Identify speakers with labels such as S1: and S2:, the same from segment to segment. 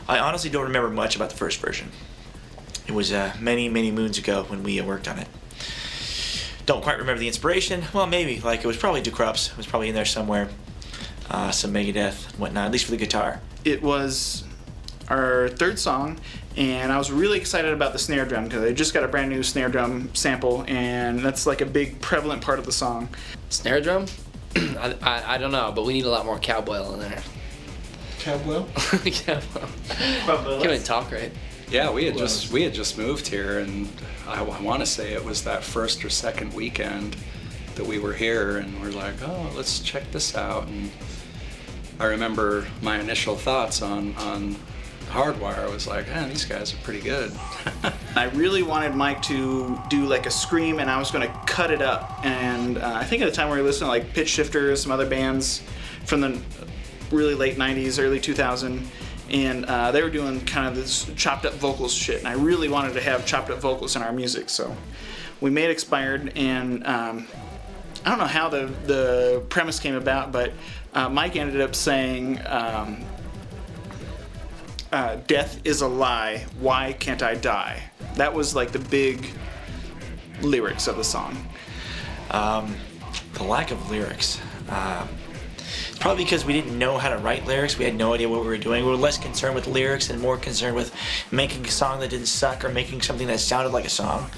S1: I honestly don't remember much about the first version. It was many, many moons ago when we worked on it. Don't quite remember the inspiration. Well, maybe. Like, it was probably Decrup's. It was probably in there somewhere. Some Megadeth and whatnot, at least for the guitar.
S2: It was our third song, and I was really excited about the snare drum because I just got a brand new snare drum sample, and that's like a big prevalent part of the song.
S3: Snare drum? I don't know, but we need a lot more cowboy in there.
S2: Cowboy?
S3: Cowboy. Can't even talk right.
S4: Yeah, we had just moved here, and I want to say it was that first or second weekend that we were here, and we're like, oh, let's check this out. And I remember my initial thoughts on Hardwire. I was like, man, these guys are pretty good.
S2: I really wanted Mike to do like a scream, and I was going to cut it up. And I think at the time we were listening to like Pitch Shifters, some other bands from the really late 90s, early 2000, and they were doing kind of this chopped up vocals shit. And I really wanted to have chopped up vocals in our music, so we made Expired. And I don't know how the premise came about, but Mike ended up saying, death is a lie, why can't I die? That was like the big lyrics of the song.
S1: The lack of lyrics. It's probably because we didn't know how to write lyrics. We had no idea what we were doing. We were less concerned with lyrics and more concerned with making a song that didn't suck or making something that sounded like a song.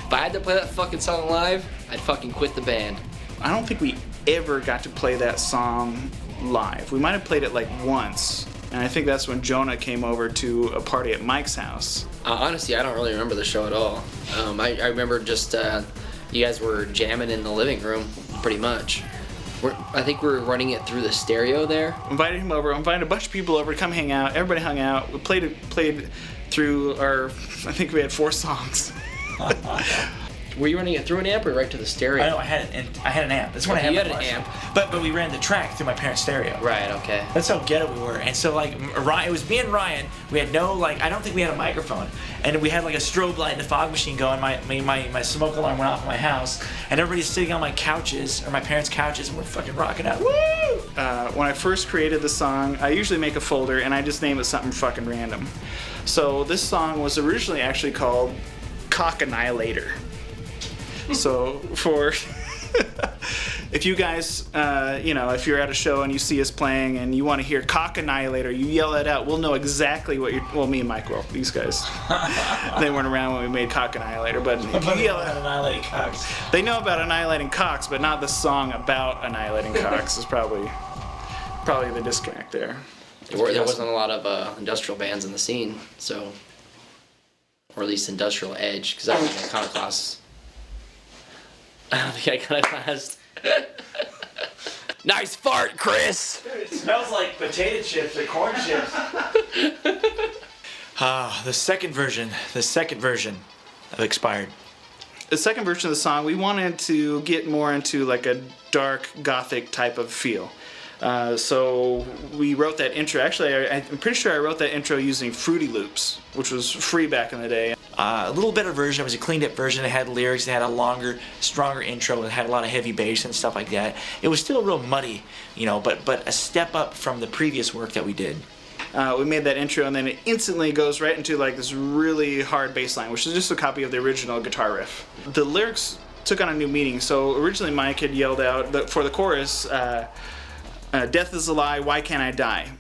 S3: If I had to play that fucking song live, I'd fucking quit the band.
S2: I don't think we ever got to play that song live. We might have played it like once, and I think that's when Jonah came over to a party at Mike's house.
S3: Honestly, I don't really remember the show at all. I remember just you guys were jamming in the living room, pretty much. I think we were running it through the stereo there.
S2: Invited him over, invited a bunch of people over to come hang out. Everybody hung out. We played through our, I think we had 4 songs.
S3: Were you running it through an amp or right to the stereo?
S1: I know, I had an amp. That's when I had
S3: you
S1: my
S3: had an
S1: Marshall.
S3: amp.
S1: But we ran the track through my parents' stereo.
S3: Right, okay.
S1: That's how ghetto we were. And so like Ryan, it was me and Ryan. We had no like, I don't think we had a microphone, and we had like a strobe light and a fog machine going. My smoke alarm went off in my house, and everybody's sitting on my couches or my parents' couches, and we're fucking rocking out. Woo!
S2: When I first created the song, I usually make a folder and I just name it something fucking random. So this song was originally actually called Cock Annihilator. So for if you guys, if you're at a show and you see us playing and you want to hear Cock Annihilator, you yell that out. We'll know exactly what you're. Well, me and Mike will. These guys, they weren't around when we made Cock Annihilator, but if you yell at
S1: annihilating cocks.
S2: They know about annihilating cocks, but not the song about annihilating cocks. Is probably the disconnect there.
S3: There wasn't a lot of industrial bands in the scene, so, or at least industrial edge, because I don't think Iconoclast. I don't think Iconoclast. Nice fart, Chris!
S1: Dude, it smells like potato chips or corn chips. The second version of Expired.
S2: The second version of the song, we wanted to get more into like a dark gothic type of feel. So we wrote that intro. Actually, I'm pretty sure I wrote that intro using Fruity Loops, which was free back in the day.
S1: A little better version. It was a cleaned up version. It had lyrics. It had a longer, stronger intro. It had a lot of heavy bass and stuff like that. It was still real muddy, but a step up from the previous work that we did.
S2: We made that intro, and then it instantly goes right into like this really hard bass line, which is just a copy of the original guitar riff. The lyrics took on a new meaning. So originally Mike had yelled out for the chorus, death is a lie, why can't I die?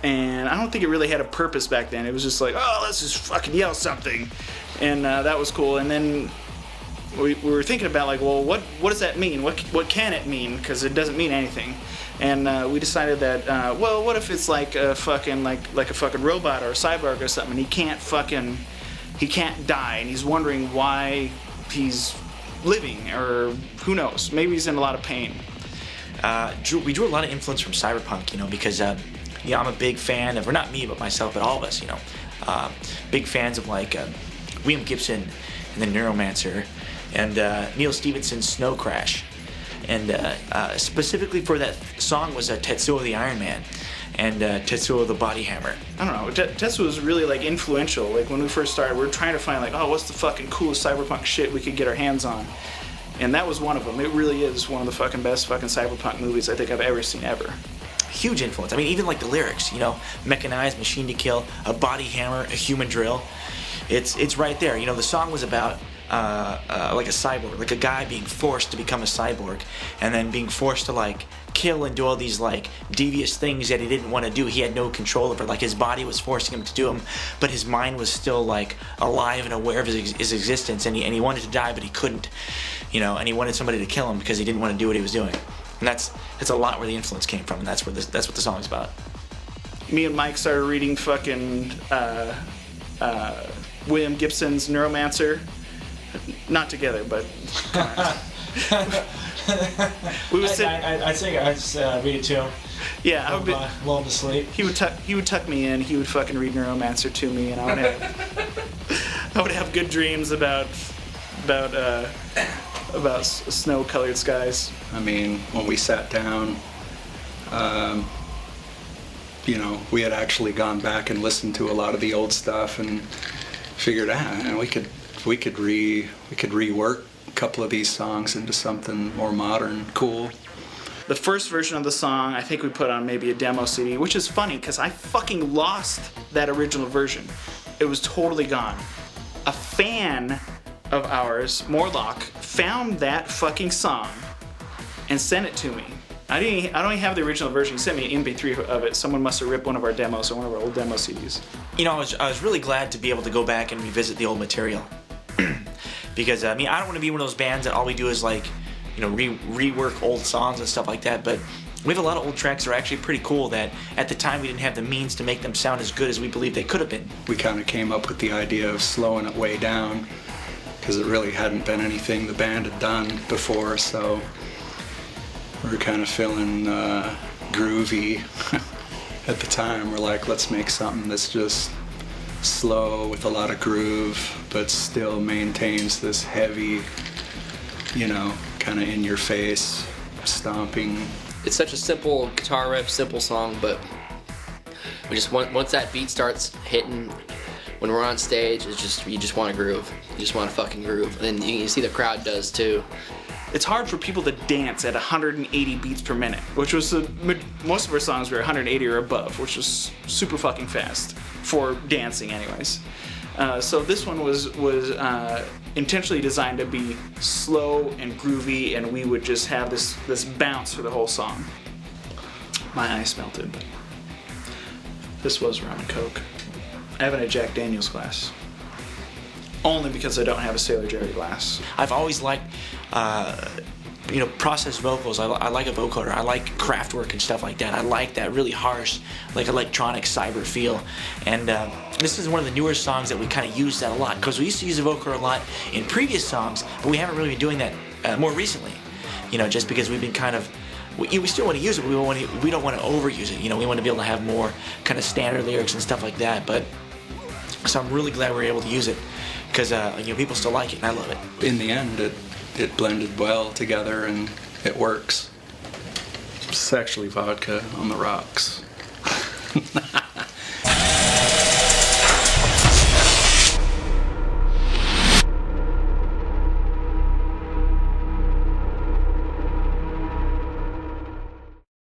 S2: And I don't think it really had a purpose back then. It was just like, oh, let's just fucking yell something. And that was cool. And then we were thinking about like, well, what does that mean? What can it mean? Because it doesn't mean anything. And we decided that, well, what if it's like a fucking like a fucking robot or a cyborg or something, and he can't die, and he's wondering why he's living, or who knows? Maybe he's in a lot of pain.
S1: We drew a lot of influence from cyberpunk, because I'm a big fan of, or not me, but myself, but all of us, big fans of like William Gibson and the Neuromancer, and Neil Stephenson's Snow Crash, and specifically for that song was Tetsuo the Iron Man and Tetsuo the Body Hammer. I don't know, Tetsuo was really like influential. Like when we first started, we were trying to find like, oh, what's the fucking coolest cyberpunk shit we could get our hands on.
S2: And that was one of them. It really is one of the fucking best fucking cyberpunk movies I think I've ever seen ever.
S1: Huge influence. I mean, even like the lyrics, you know, mechanized, machine to kill, a body hammer, a human drill. It's right there. You know, the song was about like a cyborg, like a guy being forced to become a cyborg, and then being forced to like kill and do all these like devious things that he didn't want to do. He had no control over. Like his body was forcing him to do them, but his mind was still like alive and aware of his existence, and he wanted to die, but he couldn't. You know, and he wanted somebody to kill him because he didn't want to do what he was doing. And that's a lot where the influence came from, and that's what the song's about.
S2: Me and Mike started reading fucking William Gibson's Neuromancer. Not together, but we would sit.
S1: I think I just read it to him.
S2: Yeah, I would be,
S1: lull him to sleep.
S2: he would tuck me in. He would fucking read Neuromancer to me, and I would have good dreams about snow-colored skies.
S4: I mean, when we sat down, you know, we had actually gone back and listened to a lot of the old stuff and figured, we could rework a couple of these songs into something more modern, cool.
S2: The first version of the song, I think we put on maybe a demo CD, which is funny because I fucking lost that original version. It was totally gone. A fan of ours, Morlock, found that fucking song and sent it to me. I don't even have the original version. He sent me an MP3 of it. Someone must have ripped one of our demos or one of our old demo CDs.
S1: You know, I was really glad to be able to go back and revisit the old material. Because, I mean, I don't want to be one of those bands that all we do is, like, you know, rework old songs and stuff like that, but we have a lot of old tracks that are actually pretty cool that at the time we didn't have the means to make them sound as good as we believed they could have been.
S4: We kind of came up with the idea of slowing it way down because it really hadn't been anything the band had done before, so we were kind of feeling groovy at the time. We're like, let's make something that's just slow with a lot of groove, but still maintains this heavy, you know, kind of in your face, stomping.
S3: It's such a simple guitar riff, simple song, but we just once that beat starts hitting, when we're on stage, it's just you just want to groove. You just want to fucking groove, and you see the crowd does too.
S2: It's hard for people to dance at 180 beats per minute, which was most of our songs were 180 or above, which was super fucking fast for dancing, anyways. So this one was intentionally designed to be slow and groovy, and we would just have this bounce for the whole song. My eyes melted, but this was rum and coke. I have a Jack Daniels glass. Only because I don't have a Sailor Jerry glass.
S1: I've always liked, you know, processed vocals. I like a vocoder. I like Kraftwerk and stuff like that. I like that really harsh, like electronic cyber feel. And this is one of the newer songs that we kind of use that a lot, because we used to use a vocoder a lot in previous songs, but we haven't really been doing that more recently. You know, just because we've been kind of, we still want to use it, but we don't want to overuse it. You know, we want to be able to have more kind of standard lyrics and stuff like that. But so I'm really glad we're able to use it, because you know, people still like it, and I love it.
S4: In the end, it blended well together and it works. It's actually vodka on the rocks.